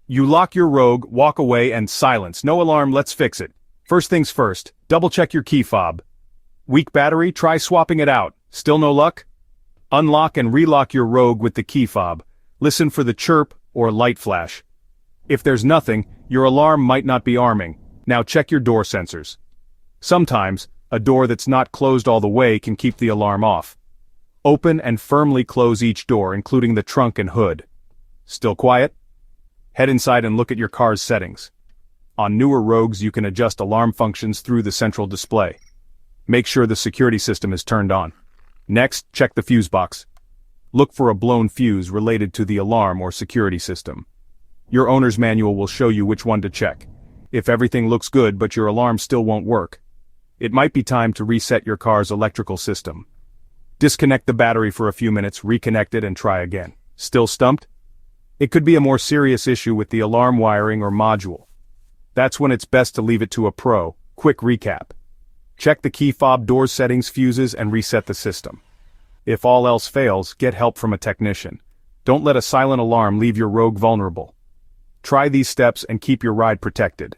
You lock your Rogue, walk away, and silence. No alarm, let's fix it. First things first, double-check your key fob. Weak battery, try swapping it out. Still no luck? Unlock and relock your Rogue with the key fob. Listen for the chirp or light flash. If there's nothing, your alarm might not be arming. Now check your door sensors. Sometimes, a door that's not closed all the way can keep the alarm off. Open and firmly close each door, including the trunk and hood. Still quiet? Head inside and look at your car's settings. On newer Rogues you can adjust alarm functions through the central display. Make sure the security system is turned on. Next, check the fuse box. Look for a blown fuse related to the alarm or security system. Your owner's manual will show you which one to check. If everything looks good but your alarm still won't work, it might be time to reset your car's electrical system. Disconnect the battery for a few minutes, reconnect it, and try again. Still stumped? It could be a more serious issue with the alarm wiring or module. That's when it's best to leave it to a pro. Quick recap. Check the key fob, door settings, fuses, and reset the system. If all else fails, get help from a technician. Don't let a silent alarm leave your Rogue vulnerable. Try these steps and keep your ride protected.